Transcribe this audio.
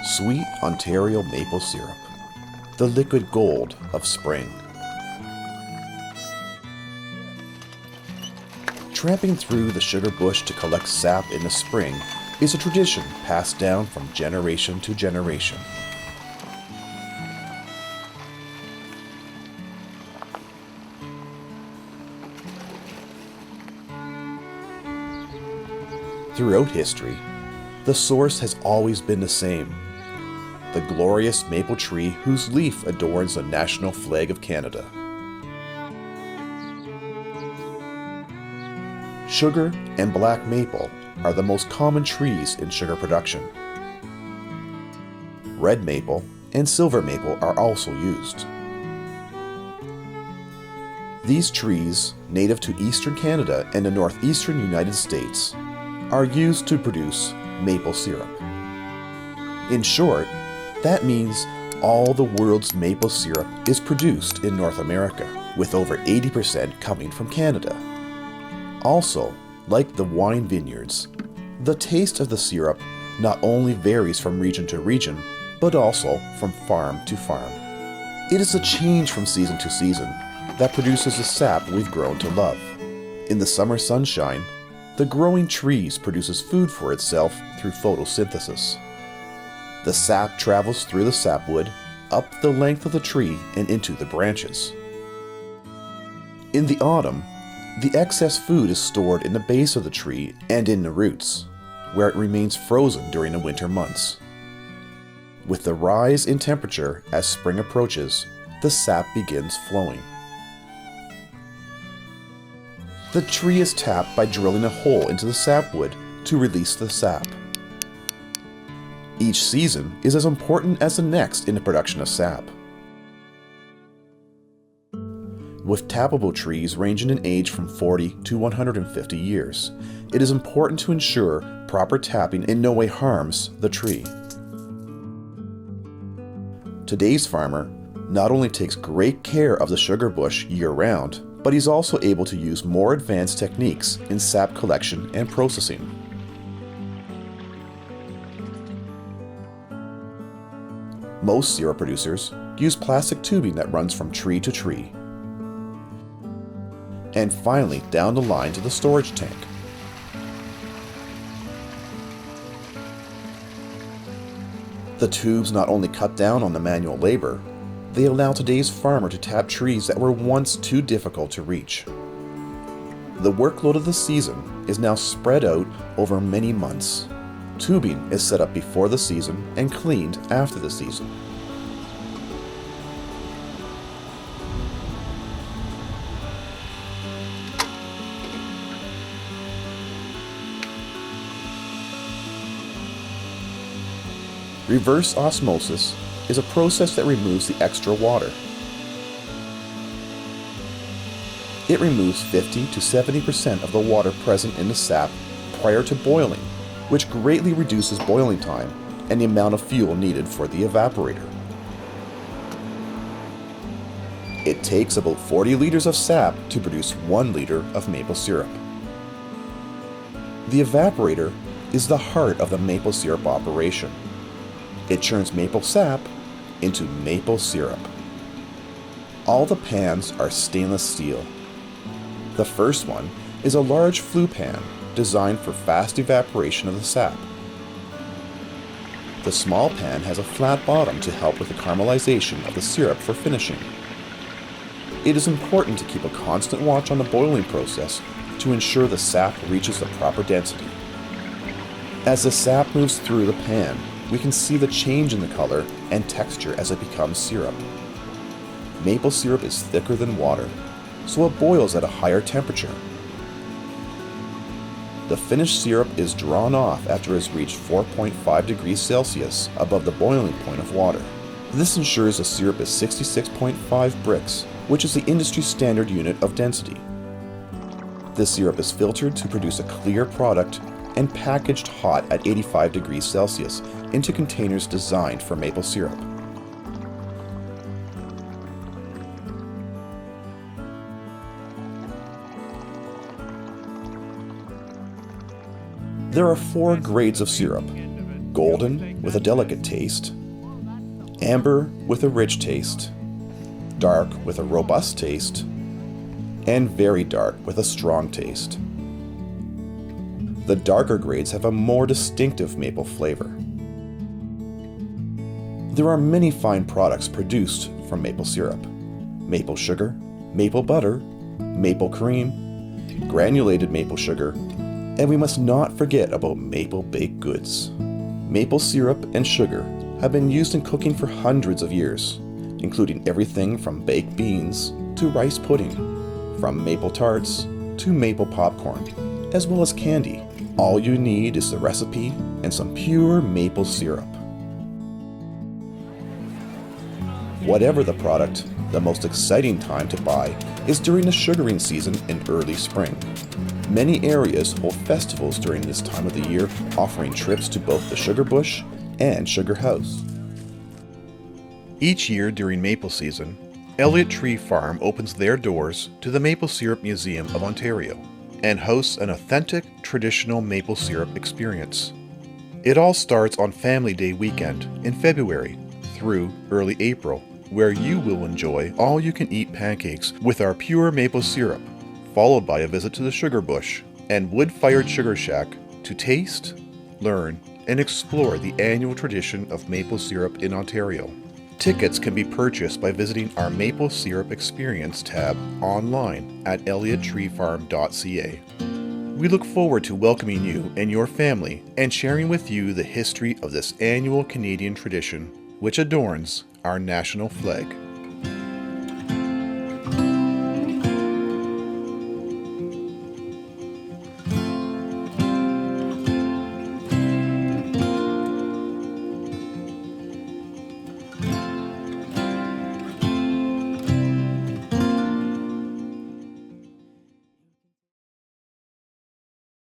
Sweet Ontario maple syrup, the liquid gold of spring. Tramping through the sugar bush to collect sap in the spring is a tradition passed down from generation to generation. Throughout history, the source has always been the same: the glorious maple tree whose leaf adorns the national flag of Canada. Sugar and black maple are the most common trees in sugar production. Red maple and silver maple are also used. These trees, native to eastern Canada and the northeastern United States, are used to produce maple syrup. In short, that means all the world's maple syrup is produced in North America, with over 80% coming from Canada. Also, like the wine vineyards, the taste of the syrup not only varies from region to region, but also from farm to farm. It is a change from season to season that produces the sap we've grown to love. In the summer sunshine, the growing trees produces food for itself through photosynthesis. The sap travels through the sapwood, up the length of the tree and into the branches. In the autumn, the excess food is stored in the base of the tree and in the roots, where it remains frozen during the winter months. With the rise in temperature as spring approaches, the sap begins flowing. The tree is tapped by drilling a hole into the sapwood to release the sap. Each season is as important as the next in the production of sap. With tappable trees ranging in age from 40 to 150 years, it is important to ensure proper tapping in no way harms the tree. Today's farmer not only takes great care of the sugar bush year-round, but he's also able to use more advanced techniques in sap collection and processing. Most syrup producers use plastic tubing that runs from tree to tree, and finally down the line to the storage tank. The tubes not only cut down on the manual labor, they allow today's farmer to tap trees that were once too difficult to reach. The workload of the season is now spread out over many months. Tubing is set up before the season and cleaned after the season. Reverse osmosis is a process that removes the extra water. It removes 50 to 70% of the water present in the sap prior to boiling, which greatly reduces boiling time and the amount of fuel needed for the evaporator. It takes about 40 liters of sap to produce 1 liter of maple syrup. The evaporator is the heart of the maple syrup operation. It churns maple sap into maple syrup. All the pans are stainless steel. The first one is a large flue pan designed for fast evaporation of the sap. The small pan has a flat bottom to help with the caramelization of the syrup for finishing. It is important to keep a constant watch on the boiling process to ensure the sap reaches the proper density. As the sap moves through the pan, we can see the change in the color and texture as it becomes syrup. Maple syrup is thicker than water, so it boils at a higher temperature. The finished syrup is drawn off after it has reached 4.5 degrees Celsius above the boiling point of water. This ensures the syrup is 66.5 brix, which is the industry standard unit of density. This syrup is filtered to produce a clear product and packaged hot at 85 degrees Celsius into containers designed for maple syrup. There are 4 grades of syrup: golden with a delicate taste, amber with a rich taste, dark with a robust taste, and very dark with a strong taste. The darker grades have a more distinctive maple flavor. There are many fine products produced from maple syrup: maple sugar, maple butter, maple cream, granulated maple sugar, and we must not forget about maple baked goods. Maple syrup and sugar have been used in cooking for hundreds of years, including everything from baked beans to rice pudding, from maple tarts to maple popcorn, as well as candy. All you need is the recipe and some pure maple syrup. Whatever the product, the most exciting time to buy is during the sugaring season in early spring. Many areas hold festivals during this time of the year, offering trips to both the sugar bush and sugar house. Each year during maple season, Elliott Tree Farm opens their doors to the Maple Syrup Museum of Ontario and hosts an authentic, traditional maple syrup experience. It all starts on Family Day weekend in February through early April, where you will enjoy all-you-can-eat pancakes with our pure maple syrup, followed by a visit to the Sugar Bush and wood-fired sugar shack to taste, learn, and explore the annual tradition of maple syrup in Ontario. Tickets can be purchased by visiting our Maple Syrup Experience tab online at elliottreefarm.ca. We look forward to welcoming you and your family and sharing with you the history of this annual Canadian tradition, which adorns our national flag.